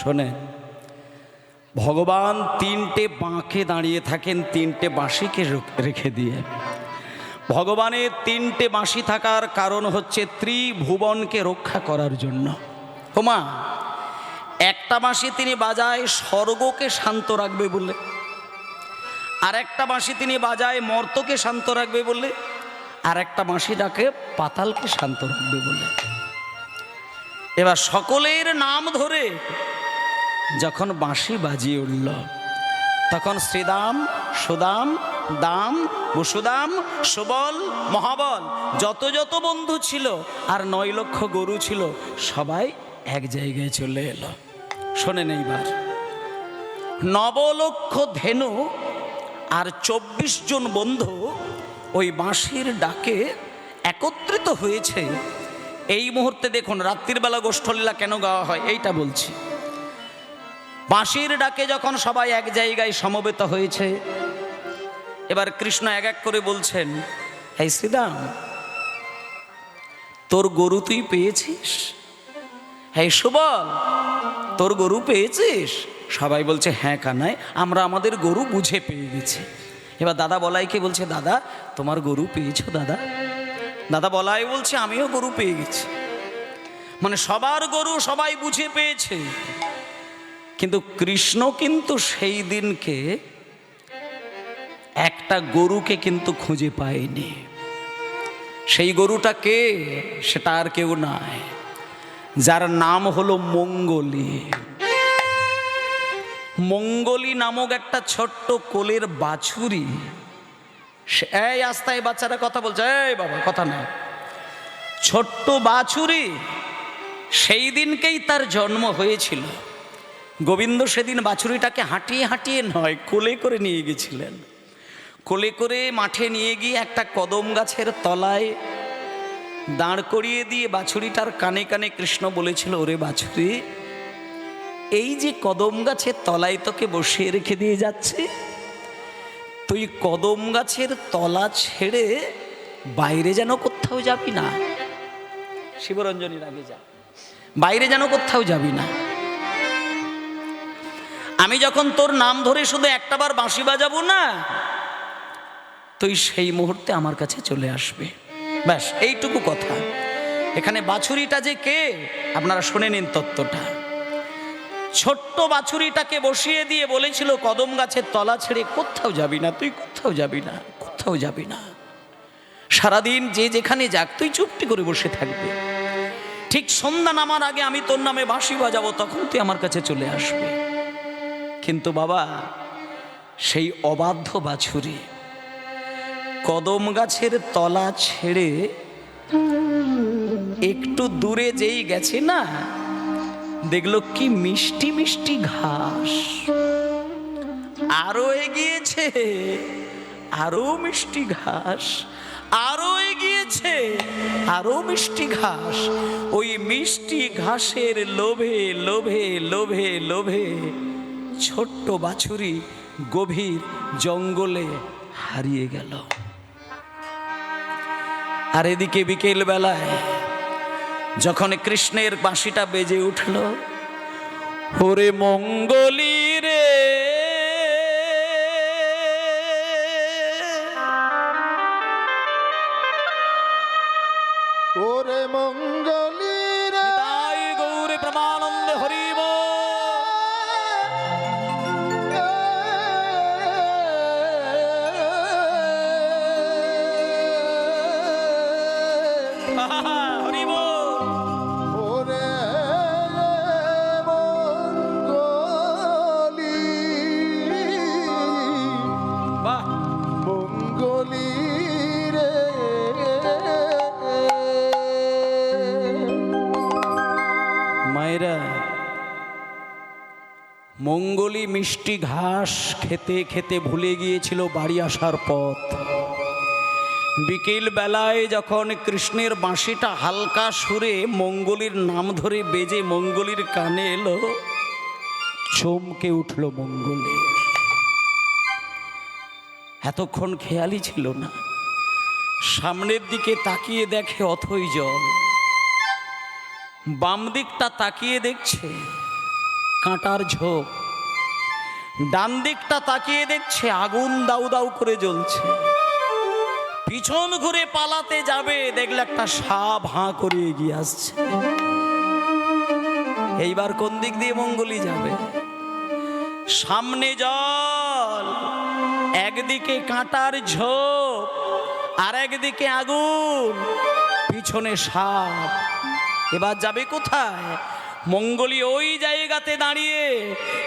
শোনে, ভগবান তিনটে বাঁকে দাঁড়িয়ে থাকেন, তিনটে বাঁশিকে রেখে দিয়ে। ভগবানের তিনটে বাঁশি থাকার কারণ হচ্ছে ত্রিভুবনকে রক্ষা করার জন্য। ওমা, একটা বাঁশি তিনি বাজায় স্বর্গকে শান্ত রাখবে বলে, আর একটা বাঁশি তিনি বাজায় মর্তকে শান্ত রাখবে বলে, আর একটা বাঁশি ডাকে পাতালকে শান্ত রাখবে বলে। এবার সকলের নাম ধরে যখন বাঁশি বাজিয়ে উঠল, তখন শ্রীদাম, সুদাম, দাম, বসুদাম, সুবল, মহাবল যত যত বন্ধু ছিল আর 9 লক্ষ গরু ছিল, সবাই এক জায়গায় চলে এলো। শোনেন, এইবার 9 লক্ষ ধেনু আর 24 জন বন্ধু ওই বাঁশির ডাকে একত্রিত হয়েছে। এই মুহূর্তে দেখুন, রাত্রির বেলা গোষ্ঠলীলা কেন গাওয়া হয় এইটা বলছি। বাঁশির ডাকে যখন সবাই এক জায়গায় সমবেত হয়েছে, এবার কৃষ্ণ এক এক করে বলছেন, এই শ্রীদাম, তোর গরু তুই পেয়েছিস? হ্যাঁ সুবল, তোর গরু পেয়েছিস? সবাই বলছে, হ্যাঁ কানাই, আমরা আমাদের গরু বুঝে পেয়ে গেছি। এবার দাদা বলাইকে বলছে, দাদা তোমার গরু পেয়েছো? দাদা দাদা বলাই বলছে, আমিও গরু পেয়ে গেছি। মানে সবার গরু সবাই বুঝে পেয়েছে। কিন্তু কৃষ্ণ কিন্তু সেই দিনকে একটা গরুকে কিন্তু খুঁজে পায়নি। সেই গরুটা কে? সেটা আর কেউ নয়, যার নাম হলো মঙ্গলী। মঙ্গলী নামক একটা ছোট্ট কোলের বাছুরি। এই আস্তায় বাচ্চারা কথা বলছে, এই বাবা কথা নয়, ছোট্ট বাছুরি। সেই দিনকেই তার জন্ম হয়েছিল। গোবিন্দ সেদিন বাছুরিটাকে হাঁটিয়ে হাঁটিয়ে নয়, কোলে করে নিয়ে গেছিলেন। কোলে করে মাঠে নিয়ে গিয়ে একটা কদম গাছের তলায় দাঁড় করিয়ে দিয়ে বাছুরিটার কানে কানে কৃষ্ণ বলেছিল, ওরে বাছুরি, এই যে কদম গাছের তলায় তোকে বসিয়ে রেখে দিয়ে যাচ্ছে, তুই কদম গাছের তলা ছেড়ে বাইরে যেন কোথাও যাবি না। শিবরঞ্জনীর আগে যা, বাইরে যেন কোথাও যাবি না। আমি যখন তোর নাম ধরে শুধু একটাবার বাঁশি বাজাবো না, তুই সেই মুহূর্তে আমার কাছে চলে আসবে। ব্যাস এইটুকু কথা। এখানে বাছুরিটা যে কে আপনারা শুনে নিন তত্ত্বটা। ছোট্ট বাছুরিটাকে বসিয়ে দিয়ে বলেছিল, কদম গাছের তলা ছেড়ে কোথাও যাবি না, তুই কোথাও যাবি না, কোথাও যাবি না। সারাদিন যে যেখানে যাক তুই চুপটি করে বসে থাকবে। ঠিক সন্ধ্যা নামার আগে আমি তোর নামে বাঁশি বাজাবো, তখন তুই আমার কাছে চলে আসবে। কিন্তু বাবা, সেই অবাধ্য বাছুরি কদম গাছের তলা ছেড়ে একটু দূরে যেই গেছে না, দেখলো কি মিষ্টি মিষ্টি ঘাস। আরো এগিয়েছে, আরো মিষ্টি ঘাস, আরো এগিয়েছে, আরো মিষ্টি ঘাস। ওই মিষ্টি ঘাসের লোভে লোভে লোভে লোভে ছোট্ট বাছুরি গভীর জঙ্গলে হারিয়ে গেল। আর এদিকে বিকেল বেলায় যখন কৃষ্ণের বাঁশিটা বেজে উঠল, ওরে মঙ্গলী রে, ওরে মঙ্গলী রে, তাই গৌরে প্রমানন্দে হরিব। ওরে মঙ্গলী, বাহ, মঙ্গলী রে। মায়েরা, মঙ্গলী মিষ্টি ঘাস খেতে খেতে ভুলে গিয়েছিল বাড়ি আসার পথ। বিকেল বেলায় যখন কৃষ্ণের বাঁশিটা হালকা সুরে মঙ্গলীর নাম ধরে বেজে মঙ্গলীর কানে এলো, চমকে উঠল মঙ্গলী। এতক্ষণ খেয়ালই ছিল না। সামনের দিকে তাকিয়ে দেখে অথই জল, বাম দিকটা তাকিয়ে দেখছে কাঁটার ঝোপ। ডান দিকটা তাকিয়ে দেখছে আগুন দাউ দাউ করে জ্বলছে। পিছন ঘুরে পালাতে যাবে, দেখলে একটা সাপ হাঁ করে এগিয়ে আসছে। এইবার কোন দিক দিয়ে মঙ্গলি যাবে? সামনে জল, একদিকে কাঁটার ঝোপ, আর একদিকে আগুন, পিছনে সাপ। এবার যাবে কোথায়? মঙ্গলি ওই জায়গাতে দাঁড়িয়ে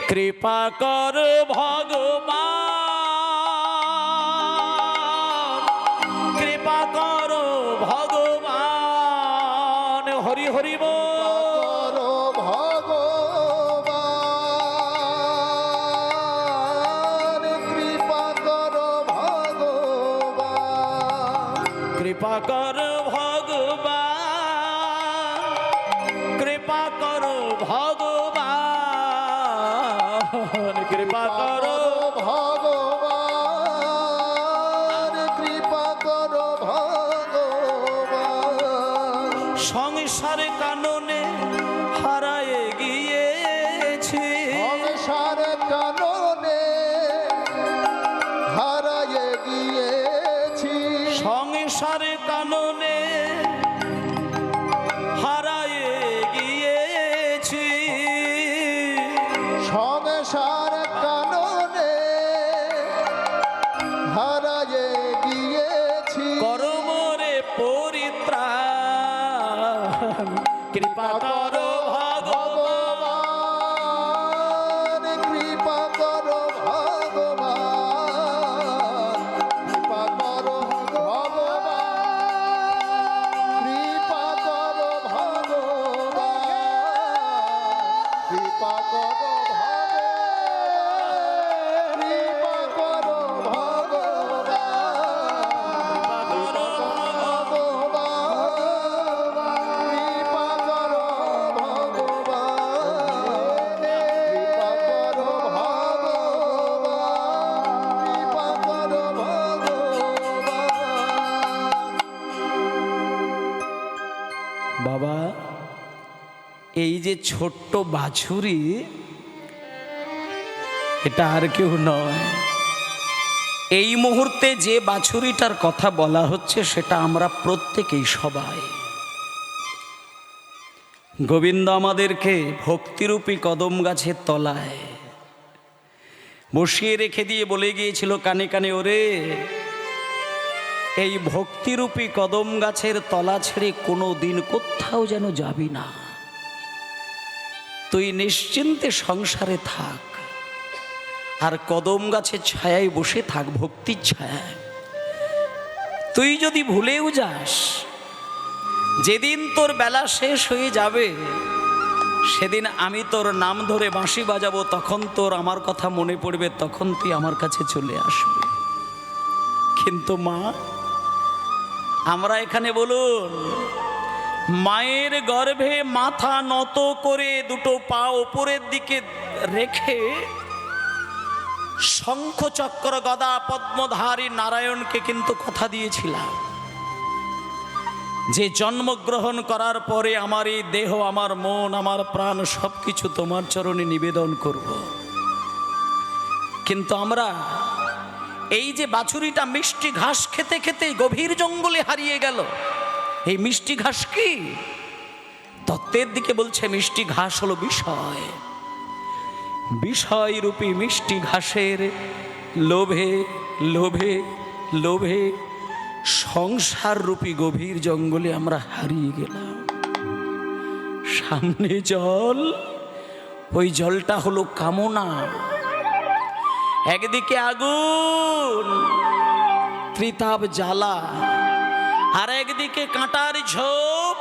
কৃপা কর ভগবান, কৃপা কর ভগবান। হরি হরি বল। করো ভগবান, কৃপা করো ভগবান, কৃপা কর ভগবান, কৃপা করো ভগবান, কৃপা করো। ভগবান, কৃপা করো ভগবান। সংসার কাননে হারায়ে গিয়েছি, সংসার কাননে হারায়ে গিয়েছি, সংসার কাননে হারায়ে গিয়েছি, সংসার কাননে হারায়ে গিয়েছি। কর্মরে পরিত্রাণ, কৃপা করো ভগবান, ভগবান, কৃপা করো ভগবান, কৃপা করো ভগবান, কৃপা করো ভগবান, কৃপা করো ভগবান, কৃপা করো ভগবান, করো বাবা। এই যে ছোট্ট বাছুরি, এটা আর কেউ নয়। এই মুহূর্তে যে বাছুরিটার কথা বলা হচ্ছে সেটা আমরা প্রত্যেকেই, সবাই। গোবিন্দ আমাদেরকে ভক্তিরূপী কদম গাছের তলায় বসিয়ে রেখে দিয়ে বলে গিয়েছিল কানে কানে, ওরে এই ভক্তিরূপী কদম গাছের তলা ছেড়ে কোনো দিন কোথাও যেন যাবি না। তুই নিশ্চিন্তে সংসারে থাক, আর কদম গাছের ছায়ায় বসে থাক, ভক্তির ছায়ায়। তুই যদি ভুলেও যাস, যেদিন তোর বেলা শেষ হয়ে যাবে, সেদিন আমি তোর নাম ধরে বাঁশি বাজাবো, তখন তোর আমার কথা মনে পড়বে, তখন তুই আমার কাছে চলে আসবি। কিন্তু মা, আমরা এখানে বলুন, মায়ের গর্ভে মাথা নত করে দুটো পা উপরের দিকে রেখে শঙ্খ চক্র গদা পদ্মধারী নারায়ণকে কিন্তু কথা দিয়েছিলাম যে জন্মগ্রহণ করার পরে আমার এই দেহ, আমার মন, আমার প্রাণ সবকিছু তোমার চরণে নিবেদন করব। কিন্তু আমরা এই যে বাছুরিটা মিষ্টি ঘাস খেতে খেতে গভীর জঙ্গলে হারিয়ে গেল, এই মিষ্টি ঘাস কি? তত্ত্বের দিকে বলছে মিষ্টি ঘাস হলো বিষয়। বিষয় রূপী মিষ্টি ঘাসের লোভে লোভে লোভে সংসার রূপী গভীর জঙ্গলে আমরা হারিয়ে গেলাম। সামনে জল, ওই জলটা হলো কামনা। একদিকে আগুন, ত্রিতাপ জ্বালা, আর একদিকে কাঁটার ঝোপ,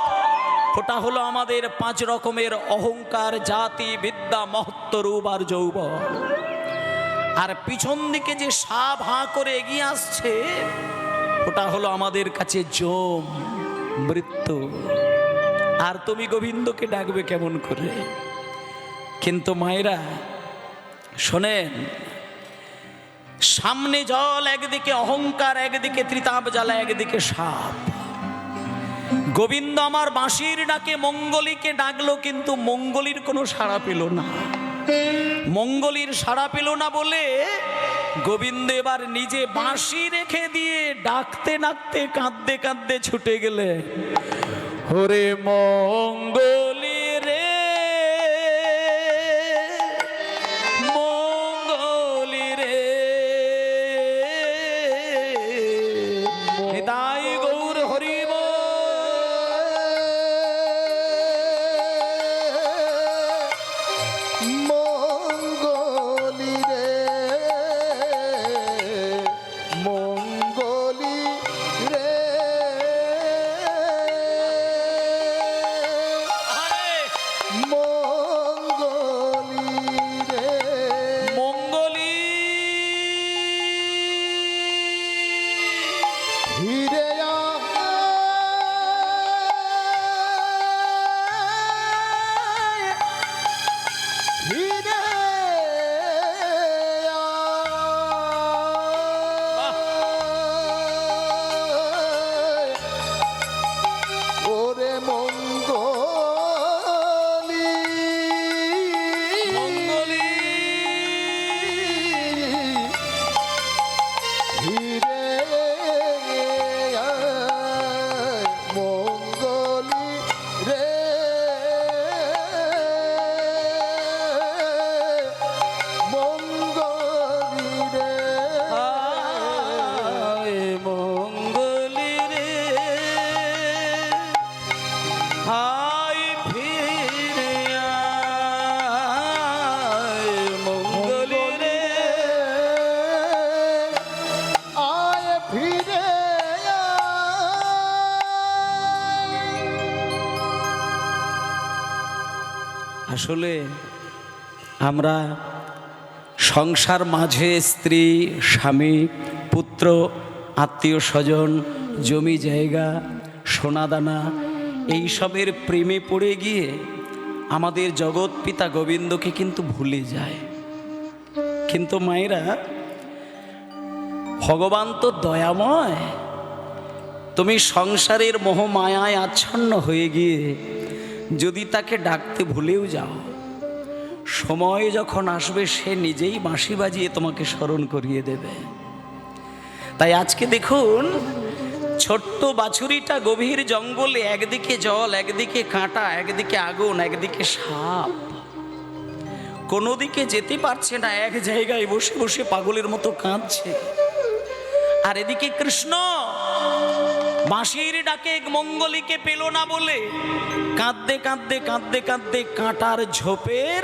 ওটা হলো আমাদের 5 রকমের অহংকার, জাতি, বিদ্যা, মহত্ব, রূপ আর যৌবন। আর পিছন দিকে যে সাপ হাঁ করে এগিয়ে আসছে, ওটা হলো আমাদের কাছে যম, মৃত্যু। আর তুমি গোবিন্দকে ডাকবে কেমন করে? কিন্তু মায়েরা শোনেন, সামনে জল, একদিকে অহংকার, একদিকে ত্রিতাপ জ্বালা, একদিকে সাপ। গোবিন্দ আমার বাঁশির ডাকে মঙ্গলীকে ডাকলো, কিন্তু মঙ্গলীর কোনো সাড়া পেল না। মঙ্গলীর সাড়া পেল না বলে গোবিন্দ এবার নিজে বাঁশি রেখে দিয়ে ডাকতে ডাকতে কাঁদতে কাঁদতে ছুটে গেলে, ওরে মঙ্গলী রে মঙ্গলী রে, নিতাই গৌর হরি বল। মঙ্গলি রে মঙ্গলি রে আরে মঙ্গলি রে মঙ্গলী ফিরে ফিরে ওরে মঙ্গলি মঙ্গলী ফিরে মঙ্গলি রে মঙ্গলি রে আয় মঙ্গলী রে, আয় ফিরে আয় মঙ্গলী রে। আয় ফিরে আসলে আমরা সংসার মাঝে স্ত্রী স্বামী পুত্র আত্মীয় স্বজন জমি জায়গা সোনাদানা এইসবের প্রেমে পড়ে গিয়ে আমাদের জগৎ পিতা গোবিন্দকে কিন্তু ভুলে যায়। কিন্তু মায়েরা, ভগবান তো দয়াময়। তুমি সংসারের মোহ মায়ায় আচ্ছন্ন হয়ে গিয়ে যদি তাকে ডাকতে ভুলেও যাও, সময় যখন আসবে সে নিজেই বাঁশি বাজিয়ে তোমাকে স্মরণ করিয়ে দেবে। তাই আজকে দেখুন, ছোট্ট বাছুরিটা গভীর জঙ্গলে, একদিকে জল একদিকে কাঁটা, একদিকে আগুন একদিকে সাপ, কোনো দিকে যেতে পারছে না, এক জায়গায় বসে বসে পাগলের মতো কাঁদছে। আর এদিকে কৃষ্ণ বাঁশির ডাকে মঙ্গলীকে পেল না বলে কাঁদতে কাঁদতে কাঁদতে কাঁদতে কাঁটার ঝোপের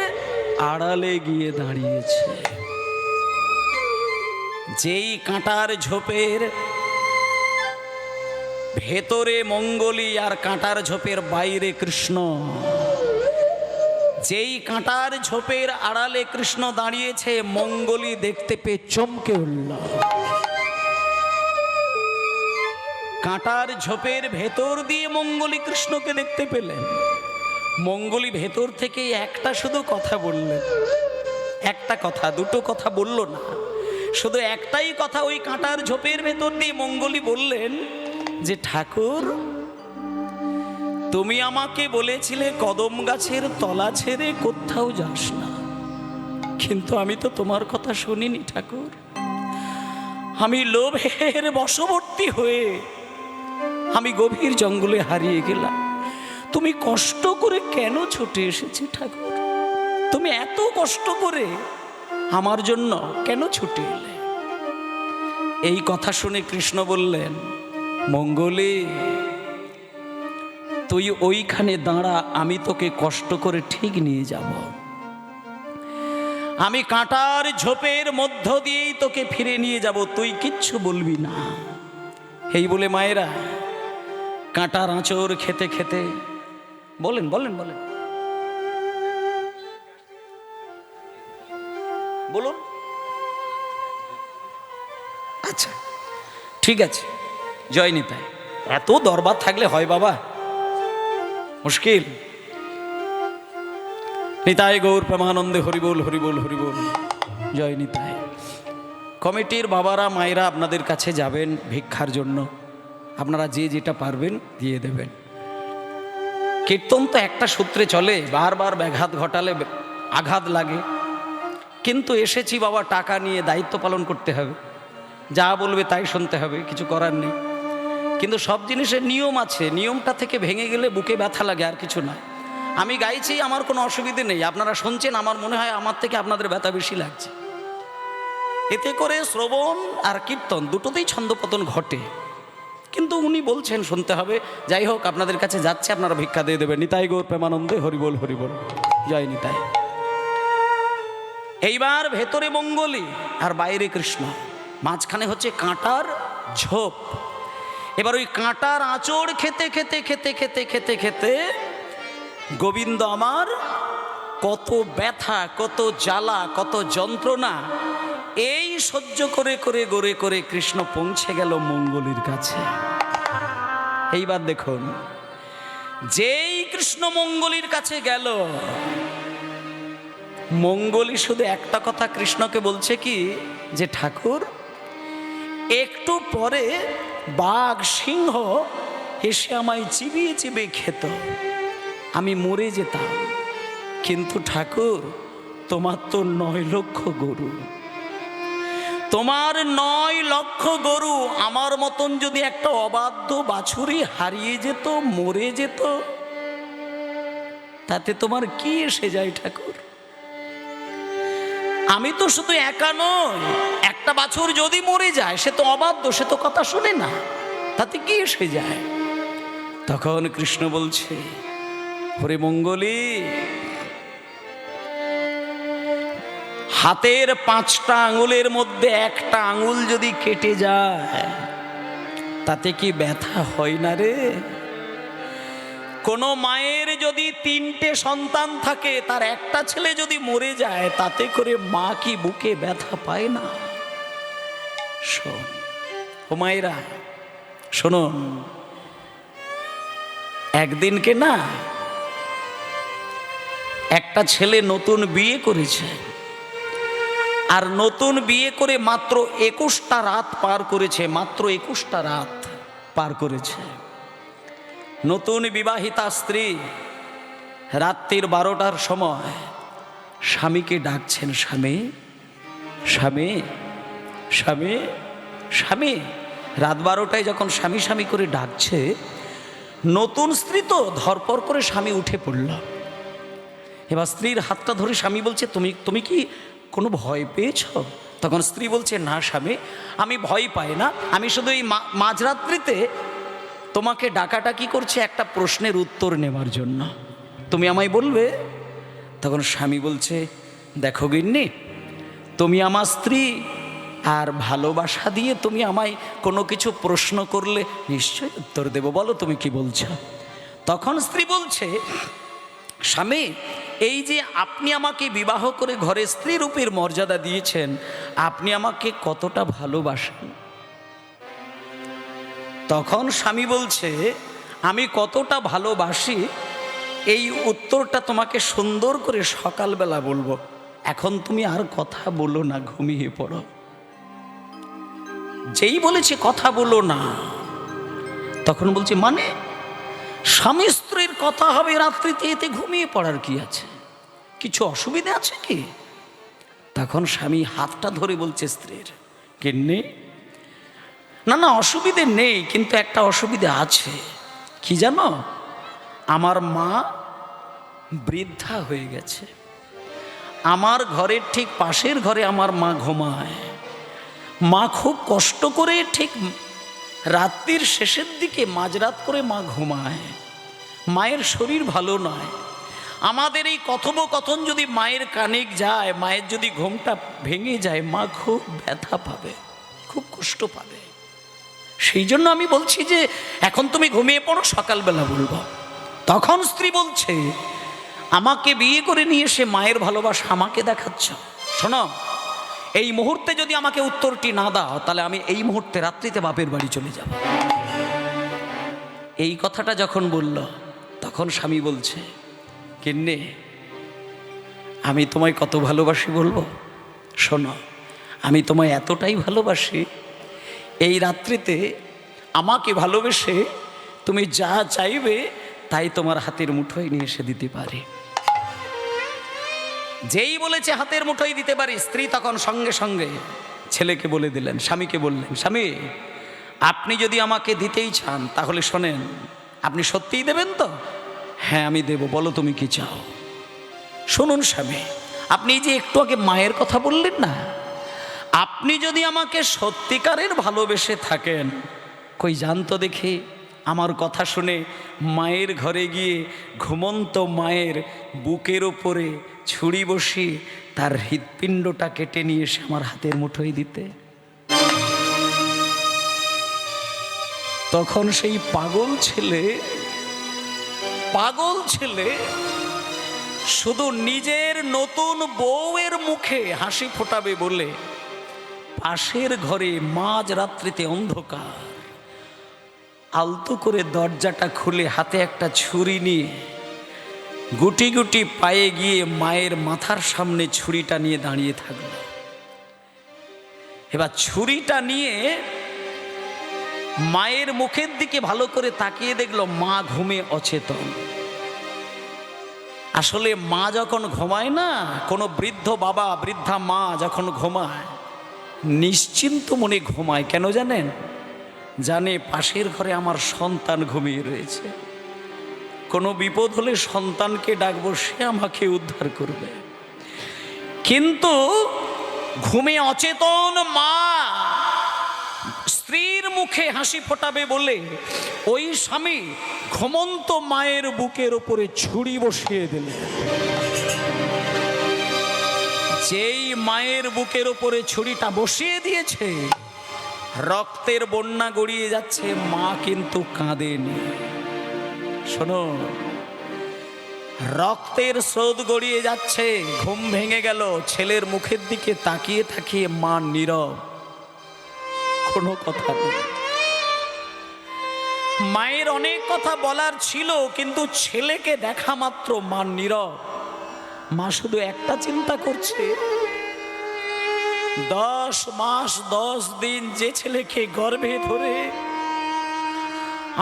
আড়ালে গিয়ে দাঁড়িয়েছে। যেই কাঁটার ঝোপের ভেতরে মঙ্গলী আর কাঁটার ঝোপের বাইরে কৃষ্ণ, যেই কাঁটার ঝোপের আড়ালে কৃষ্ণ দাঁড়িয়েছে, মঙ্গলী দেখতে পেয়ে চমকে উঠল। কাঁটার ঝোপের ভেতর দিয়ে মঙ্গলী কৃষ্ণকে দেখতে পেলেন। মঙ্গলী ভেতর থেকে একটা শুধু কথা বললেন, একটা কথা, দুটো কথা বলল না, শুধু একটাই কথা ওই কাঁটার ঝোপের ভেতর দিয়ে মঙ্গলী বললেন যে, ঠাকুর তুমি আমাকে বলেছিলে কদম গাছের তলা ছেড়ে কোথাও যাস না, কিন্তু আমি তো তোমার কথা শুনিনি ঠাকুর। আমি লোভের বশবর্তী হয়ে আমি গভীর জঙ্গলে হারিয়ে গেলাম। তুমি কষ্ট করে কেন ছুটে এসেছি ঠাকুর? তুমি এত কষ্ট করে আমার জন্য কেন ছুটে এলে? এই কথা শুনে কৃষ্ণ বললেন, মঙ্গলী তুই ওইখানে দাঁড়া, আমি তোকে কষ্ট করে ঠিক নিয়ে যাব। আমি কাঁটার ঝোপের মধ্য দিয়েই তোকে ফিরে নিয়ে যাব, তুই কিচ্ছু বলবি না। এই বলে মায়েরা কাঁটার আঁচড় খেতে খেতে বলেন বলেন বলেন বলুন। আচ্ছা ঠিক আছে, জয় নিতাই। এত দরবার থাকলে হয় বাবা, মুশকিল। নিতাই গৌর প্রেমানন্দে হরিবোল হরিবোল হরিবোল, জয় নিতাই। কমিটির বাবারা মায়েরা আপনাদের কাছে যাবেন ভিক্ষার জন্য, আপনারা যে যেটা পারবেন দিয়ে দেবেন। কীর্তন তো একটা সূত্রে চলে, বারবার ব্যাঘাত ঘটালে আঘাত লাগে। কিন্তু এসেছি বাবা টাকা নিয়ে, দায়িত্ব পালন করতে হবে, যা বলবে তাই শুনতে হবে, কিছু করার নেই। কিন্তু সব জিনিসের নিয়ম আছে, নিয়মটা থেকে ভেঙে গেলে বুকে ব্যথা লাগে, আর কিছু না। আমি গাইছি, আমার কোনো অসুবিধে নেই, আপনারা শুনছেন, আমার মনে হয় আমার থেকে আপনাদের ব্যথা বেশি লাগছে। এতে করে শ্রবণ আর কীর্তন দুটোতেই ছন্দপতন ঘটে, কিন্তু উনি বলছেন শুনতে হবে। যাই হোক, আপনাদের কাছে যাচ্ছে, আপনারা ভিক্ষা দিয়ে দেবেন। নিতাই গৌর প্রেমানন্দে, হরিবোল হরিবোল, জয় নিতাই। এইবার ভেতরে মঙ্গলী আর বাইরে কৃষ্ণ, মাঝখানে হচ্ছে কাঁটার ঝোপ। এবার ওই কাঁটার আঁচড় খেতে খেতে খেতে খেতে খেতে খেতে গোবিন্দ আমার কত ব্যথা, কত জ্বালা, কত যন্ত্রণা এই সহ্য করে করে গড়ে করে কৃষ্ণ পৌঁছে গেল মঙ্গলীর কাছে। এইবার দেখুন, যেই কৃষ্ণ মঙ্গলীর কাছে গেল, মঙ্গলী শুধু একটা কথা কৃষ্ণকে বলছে কি, যে ঠাকুর একটু পরে বাঘ সিংহ এসে আমায় চিবিয়ে চিবিয়ে খেত, আমি মরে যেতাম, কিন্তু ঠাকুর তোমার তো 9 লক্ষ গরু, তোমার 9 লক্ষ গরু, আমার মতন যদি একটা অবাধ্য বাছুরি হারিয়ে যেত, মরে যেত, তাতে তোমার কি এসে যায় ঠাকুর? আমি তো শুধু একা নই, একটা বাছুর যদি মরে যায় সে তো অবাধ্য, সে তো কথা শুনে না, তাতে কি এসে যায়? তখন কৃষ্ণ বলছে, হরে মঙ্গলী, হাতের 5টা আঙুলের মধ্যে একটা আঙুল যদি কেটে যায় তাতে কি ব্যথা হয় না রে? কোনো মায়ের যদি 3টে সন্তান থাকে, তার একটা ছেলে যদি মরে যায়, তাতে করে মা কি বুকে ব্যথা পায় না? শোন ও মায়েরা, শুনুন, একদিনকে না একটা ছেলে নতুন বিয়ে করেছে, আর নতুন বিয়ে করে মাত্র 21টা রাত পার করেছে, মাত্র 21টা রাত পার করেছে। নতুন বিবাহিতা স্ত্রী রাত্রির 12টার সময় স্বামীকে ডাকছেন, স্বামী স্বামী স্বামী স্বামী। রাত 12টায় যখন স্বামী স্বামী করে ডাকছে, নতুন স্ত্রী তো ধরপর করে স্বামী উঠে পড়ল। এবার স্ত্রীর হাতটা ধরে স্বামী বলছে, তুমি কি কোনো ভয় পেয়েছ? তখন স্ত্রী বলছে, না স্বামী, আমি ভয় পাই না, আমি শুধু এই মাঝরাত্রিতে তোমাকে ডাকাটা কি করছে একটা প্রশ্নের উত্তর নেবার জন্য, তুমি আমায় বলবে? তখন স্বামী বলছে, দেখো গিন্নি, তুমি আমার স্ত্রী, আর ভালোবাসা দিয়ে তুমি আমায় কোনো কিছু প্রশ্ন করলে নিশ্চয়ই উত্তর দেব, বলো তুমি কি বলছো? তখন স্ত্রী বলছে, স্বামী, এই যে আপনি আমাকে বিবাহ করে ঘরে স্ত্রী রূপের মর্যাদা দিয়েছেন, আপনি আমাকে কতটা ভালোবাসেন? তখন স্বামী বলছে, আমি কতটা ভালোবাসি এই উত্তরটা তোমাকে সুন্দর করে সকালবেলা বলবো, এখন তুমি আর কথা বলো না, ঘুমিয়ে পড়ো। যেই বলেছে কথা বলো না, তখন বলছে, মানে স্বামী স্ত্রীর কথা হবে রাত্রিতে, এতে ঘুমিয়ে পড়ার কি আছে? কিছু অসুবিধা আছে কি? তখন স্বামী হাতটা ধরে বলছে স্ত্রীর, গিন্নি, না না অসুবিধে নেই, কিন্তু একটা অসুবিধা আছে। কি জানো? আমার মা বৃদ্ধা হয়ে গেছে, আমার ঘরের ঠিক পাশের ঘরে আমার মা ঘুমায়, মা খুব কষ্ট করে ঠিক রাত্রির শেষের দিকে মাঝরাত করে মা ঘুমায়, মায়ের শরীর ভালো নয়। আমাদের এই কথোপকথন যদি মায়ের কানে যায়, মায়ের যদি ঘুমটা ভেঙে যায়, মা খুব ব্যথা পাবে, খুব কষ্ট পাবে। সেই জন্য আমি বলছি যে এখন তুমি ঘুমিয়ে পড়ো, সকালবেলা বলবো। তখন স্ত্রী বলছে, আমাকে বিয়ে করে নিয়ে এসে মায়ের ভালোবাসা আমাকে দেখাচ্ছ? শোনো, এই মুহূর্তে যদি আমাকে উত্তরটি না দাও, তাহলে আমি এই মুহূর্তে রাত্রিতে বাপের বাড়ি চলে যাব। এই কথাটা যখন বলল, তখন স্বামী বলছে, কিন্নে, আমি তোমায় কত ভালোবাসি বলবো? শোনো, আমি তোমায় এতটাই ভালোবাসি, এই রাত্রিতে আমাকে ভালোবেসে তুমি যা চাইবে তাই তোমার হাতের মুঠোয় নিয়ে এসে দিতে পারে। যেই বলেছে হাতের মুঠোয় দিতে পারি, স্ত্রী তখন সঙ্গে সঙ্গে ছেলেকে বলে দিলেন, স্বামীকে বললেন, স্বামী আপনি যদি আমাকে দিতেই চান তাহলে শোনেন, আপনি সত্যিই দেবেন তো? হ্যাঁ আমি দেব, বলো তুমি কি চাও। শুনুন স্বামী, আপনি যে একটু আগে মায়ের কথা বললেন না, আপনি যদি আমাকে সত্যিকারের ভালোবেসে থাকেন, কই জানতো দেখি আমার কথা শুনে মায়ের ঘরে গিয়ে ঘুমন্ত মায়ের বুকের ওপরে ছুরি বসিয়ে তার হৃৎপিণ্ডটা কেটে নিয়ে এসে আমার হাতের মুঠোয় দিতে। তখন সেই পাগল ছেলে শুধু নিজের নতুন বউয়ের মুখে হাসি ফোটাবে বলে পাশের ঘরে মাঝ রাত্রিতে অন্ধকার আলতো করে দরজাটা খুলে হাতে একটা ছুরি নিয়ে গুটি গুটি পায়ে গিয়ে মায়ের মাথার সামনে ছুরিটা নিয়ে দাঁড়িয়ে থাকল। এবার ছুরিটা নিয়ে মায়ের মুখের দিকে ভালো করে তাকিয়ে দেখলো মা ঘুমে অচেতন। আসলে মা যখন ঘুমায় না, কোনো বৃদ্ধ বাবা বৃদ্ধা মা যখন ঘুমায় নিশ্চিন্ত মনে ঘুমায়। কেন জানেন? জানে পাশের ঘরে আমার সন্তান ঘুমিয়ে রয়েছে, কোনো বিপদ হলে সন্তানকে ডাকবো, সে আমাকে উদ্ধার করবে। কিন্তু ঘুমে অচেতন মা স্ত্রীর মুখে হাসি ফোটাবে বলে ওই স্বামী ঘুমন্ত মায়ের বুকের উপরে ছুরি বসিয়ে দিলেন। যেই মায়ের বুকের উপরে ছুরিটা বসিয়ে দিয়েছে, রক্তের বন্যা গড়িয়ে যাচ্ছে, মা কিন্তু কাঁদেনি। শোনো, রক্তের স্রোত গড়িয়ে যাচ্ছে, ঘুম ভেঙে গেল, ছেলের মুখের দিকে তাকিয়ে তাকিয়ে মা নীরব, কোনো কথা নেই। মায়ের অনেক কথা বলার ছিল, কিন্তু ছেলেকে দেখা মাত্র মা নীরব। মা শুধু একটা চিন্তা করছে, 10 মাস 10 দিন যে ছেলেকে গর্ভে ধরে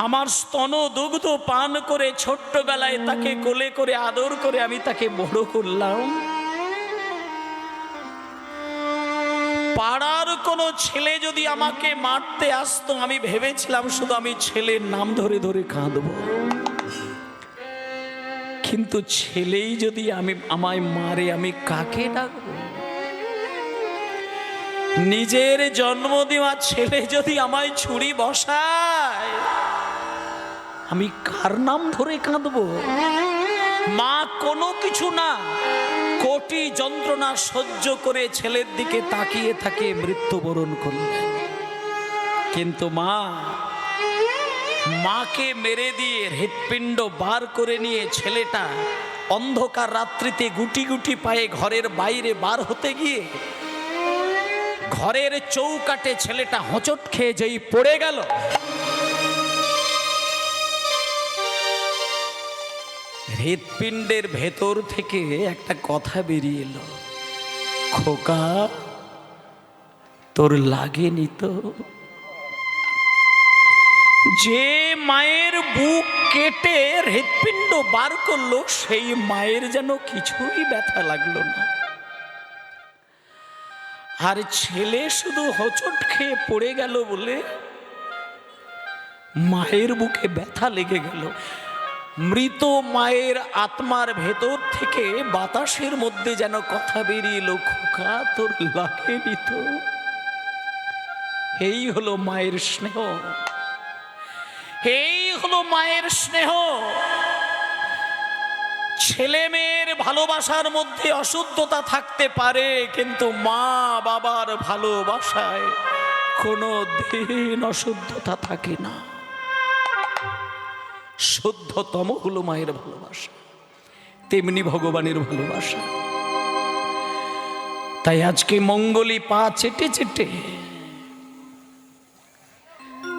আমার স্তন দুগ্ধ পান করে ছোট্টবেলায় তাকে কোলে করে আদর করে আমি তাকে বড় করলাম, পাড়ার কোনো ছেলে যদি আমাকে মারতে আসতো, আমি ভেবেছিলাম শুধু আমি ছেলের নাম ধরে ধরে কাঁদব। কিন্তু ছেলেই যদি আমায় মারে, আমি কাকে ডাকবো? নিজের জন্ম দেওয়া ছেলে যদি আমায় ছুরি বসায়, আমি কার নাম ধরে কাঁদবো? মা কোনো কিছু না, কোটি যন্ত্রণা সহ্য করে ছেলের দিকে তাকিয়ে তাকিয়ে মৃত্যুবরণ করলেন। কিন্তু মাকে মেরে দিয়ে হৃৎপিণ্ড বার করে নিয়ে ছেলেটা অন্ধকার রাত্রিতে গুটি গুটি পায়ে ঘরের বাইরে বার হতে গিয়ে ঘরের চৌকাটে ছেলেটা হোঁচট খেয়ে যেই পড়ে গেল, হৃৎপিণ্ডের ভেতর থেকে একটা কথা বেরিয়ে এলো, খোকা তোর লাগেনি তো? যে মায়ের বুক কেটে হৃৎপিণ্ড বার করলো, সেই মায়ের যেন কিছুই ব্যথা লাগলো না। আর ছেলে শুধু হোঁচট খেয়ে পড়ে গেল বলে মায়ের বুকে ব্যথা লেগে গেল। মৃত মায়ের আত্মার ভেতর থেকে বাতাসের মধ্যে যেন কথা বেরিয়ে এলো, খোকা তোর লাগেনি তো? এই হলো মায়ের স্নেহ, এই হলো মায়ের স্নেহ। ছেলে মেয়ের ভালোবাসার মধ্যে অশুদ্ধতা থাকতে পারে, কিন্তু মা বাবার ভালোবাসায় কোনো দিন অশুদ্ধতা থাকে না। শুদ্ধতম হলো মায়ের ভালোবাসা, তেমনি ভগবানের ভালোবাসা। তাই আজকে মঙ্গলী পা চেটে চেটে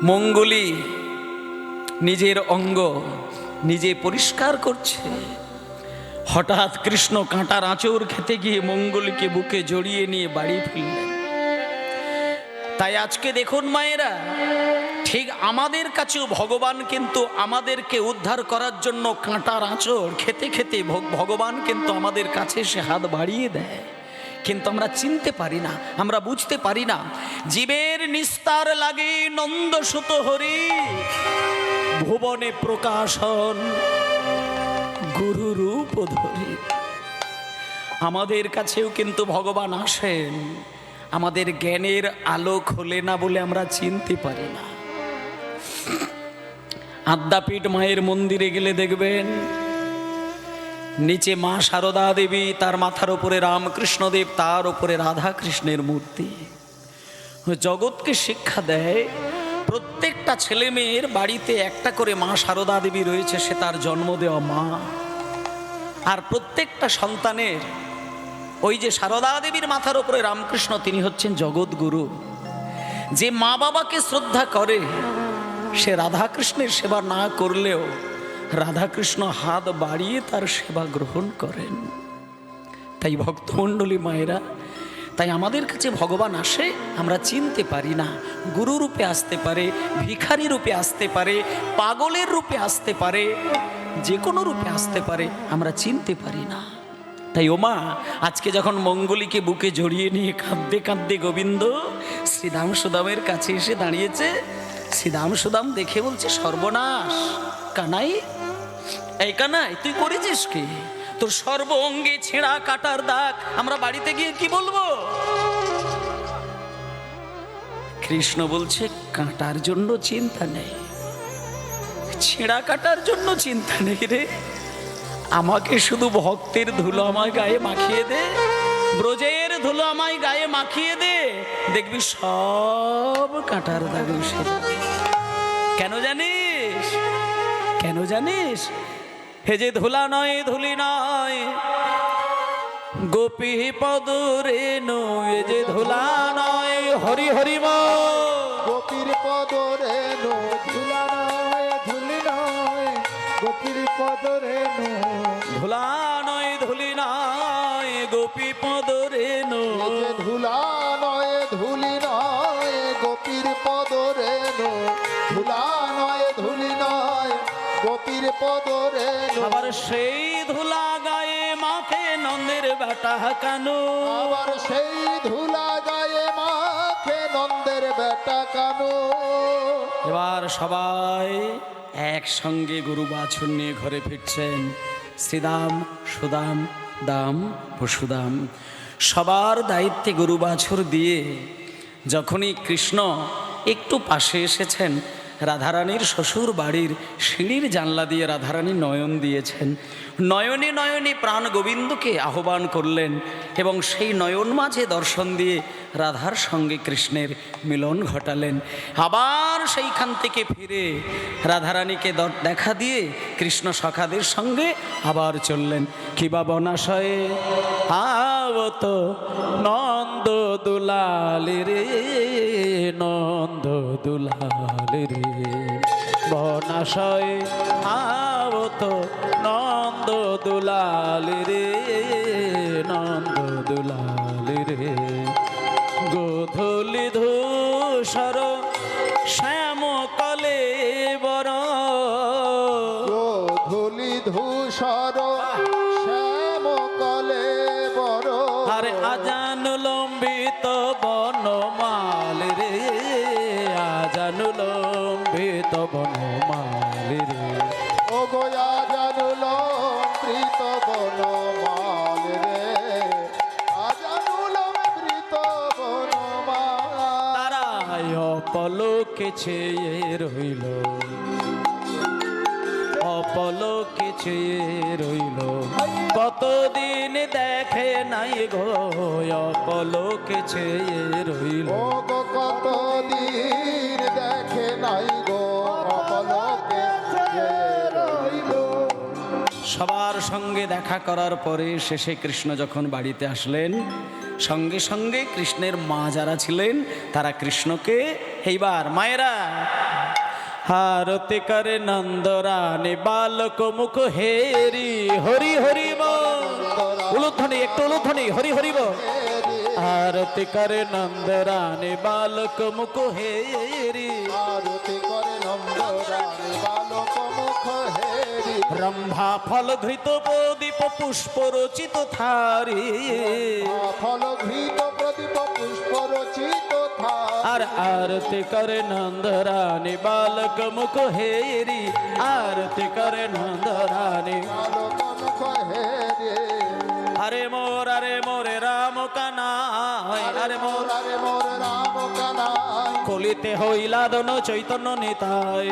মঙ্গলী নিজের অঙ্গ নিজে পরিষ্কার করছে। হঠাৎ কৃষ্ণ কাঁটার আঁচড় খেতে গিয়ে মঙ্গলীকে বুকে জড়িয়ে নিয়ে বাড়ি ফিরলেন। তাই আজকে দেখুন মায়েরা, ঠিক আমাদের কাছেও ভগবান কিন্তু আমাদেরকে উদ্ধার করার জন্য কাঁটার আঁচড় খেতে খেতে ভগবান কিন্তু আমাদের কাছে সে হাত বাড়িয়ে দেয়, কিন্তু আমরা চিনতে পারি না, আমরা বুঝতে পারি না। জীবের নিস্তার লাগে নন্দ সুত হরি, ভুবনে প্রকাশন গুরু রূপ ধরি। আমাদের কাছেও কিন্তু ভগবান আসেন, আমাদের জ্ঞানের আলো খোলে না বলে আমরা চিনতে পারি না। আদ্যাপীঠ মায়ের মন্দিরে গেলে দেখবেন নিচে মা সারদা দেবী, তার মাথার উপরে রামকৃষ্ণদেব, তার উপরে রাধা কৃষ্ণের মূর্তি। জগৎকে শিক্ষা দেয় প্রত্যেকটা ছেলে মেয়ের বাড়িতে একটা করে মা সারদা দেবী রয়েছে, সে তার জন্ম দেওয়া মা। আর প্রত্যেকটা সন্তানের ওই যে সারদা দেবীর মাথার উপরে রামকৃষ্ণ, তিনি হচ্ছেন জগৎগুরু। যে মা বাবাকে শ্রদ্ধা করে সে রাধাকৃষ্ণের সেবা না করলেও রাধাকৃষ্ণ হাত বাড়িয়ে তার সেবা গ্রহণ করেন। তাই ভক্তমণ্ডলী মায়েরা, তাই আমাদের কাছে ভগবান আসে, আমরা চিনতে পারি না। গুরু রূপে আসতে পারে, ভিখারি রূপে আসতে পারে, পাগলের রূপে আসতে পারে, যে কোনো রূপে আসতে পারে, আমরা চিনতে পারি না। তাই ওমা আজকে যখন মঙ্গলীকে বুকে জড়িয়ে নিয়ে কাঁদতে কাঁদতে গোবিন্দ শ্রীদাম সুদামের কাছে এসে দাঁড়িয়েছে, শ্রীদাম সুদাম দেখে বলছে, সর্বনাশ কানাই, এই কানাই তুই করেছিস কি? তোর সর্ব অঙ্গে ছেঁড়া কাটার দাগ, আমরা বাড়িতে গিয়ে কি বলবো? কৃষ্ণ বলছে, কাটার জন্য চিন্তা নেই, ছেঁড়া কাটার জন্য চিন্তা নেই রে। আমাকে শুধু ভক্তের ধুলো আমার গায়ে মাখিয়ে দে, ব্রজের ধুলো আমায় গায়ে মাখিয়ে দে, দেখবি সব কাটার দাগ উঠে যাবে। কেন জানিস? কেন জানিস? হে যে ধুলা নয়, ধুলি নয়, গোপী পদ রেণু, এ যে ধুলা নয়, হরি হরি গোপীর পদ রেণু, ধুলা নয়, ধুলি নয়, গোপীর পদ রেণু, ধুলা নয়, ধুলি নয়, গোপী পদ রেণু, ধুলা নয়, ধুলি নয়, গোপীর পদ রেণু, ধুলা নয়, ধুলি নয়, গোপীর পদ রেণু। আবার সেই ধুলা গায়ে মাখে নন্দের বেটা কানু, আবার সেই ধুলা গায়ে মাখে নন্দের বেটা কানু। এবার সবাই একসঙ্গে গরু বাছুর নিয়ে ঘরে ফিরছেন। শ্রীদাম সুদাম দাম পশুদাম সবার দায়িত্বে গরু বাছুর দিয়ে যখনই কৃষ্ণ একটু পাশে এসেছেন, রাধারানীর শ্বশুর বাড়ির সিঁড়ির জানলা দিয়ে রাধারানী নয়ন দিয়েছেন। নয়নে নয়নে প্রাণ গোবিন্দকে আহ্বান করলেন এবং সেই নয়ন মাঝে দর্শন দিয়ে রাধার সঙ্গে কৃষ্ণের মিলন ঘটালেন। আবার সেইখান থেকে ফিরে রাধারানীকে দেখা দিয়ে কৃষ্ণ সখাদের সঙ্গে আবার চললেন। কিবা বনাশয়ে আবত নন্দ দুলালি রে, নন্দ দুলালি রে, বনাশয়ে আবত নন্দ দুলালি রে, নন্দ দুলালি রে, গোধূলি ধূসর শ্যাম কলে বর, গোধূলি ধূসর শ্যাম কলে বর, আরে আজানু লম্বিত বনমাল রে, আজানু লম্বিত বনমাল রে, ও গোয়া জানুল প্রীত বনমাল রে, আজানুল প্রীত বনমাল। তারায় অপলোকে ছেয়ে রইল, অপলোকে ছেয়ে রইল, কতদিন দেখে নাই গো, অপলোকে ছেয়ে রইল, ও গো কতদিন দেখে নাই গো, অপলকে রইল। সবার সঙ্গে দেখা করার পরে শেষে কৃষ্ণ যখন বাড়িতে আসলেন, সঙ্গে সঙ্গে কৃষ্ণের মা যারা ছিলেন তারা কৃষ্ণকে, এইবার মায়েরা হারতি করে নন্দরানী বালক মুখ হেরি, হরি হরি বল, উলুধ্বনি, একটু উলুধ্বনি, হরি হরি বল, आरती करे नंद रानी बालक मुख हेरी आरती करे नंद रानी बालक मुख हेरी रंभा फल धृत प्रदीप पुष्प रचित थारी फल घृत प्रदीप पुष्प रचित था আর आरती करे नंद रानी बालक मुख हेरी आरती करे नंद रानी बालक मुख हेरी हरे मोरे राम कानाई हरे मोर राम कानाई কলিতে হইলা দন চৈতন্য নিতাই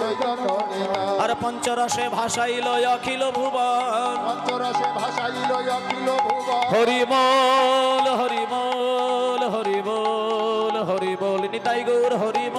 চৈতন্য নিতাই আর পঞ্চরসে ভাসাইল অখিল ভুবন পঞ্চরসে ভাসাইল অখিল ভুবন হরি বল হরি বল হরি বল হরি বল নিতাই গৌর হরি বল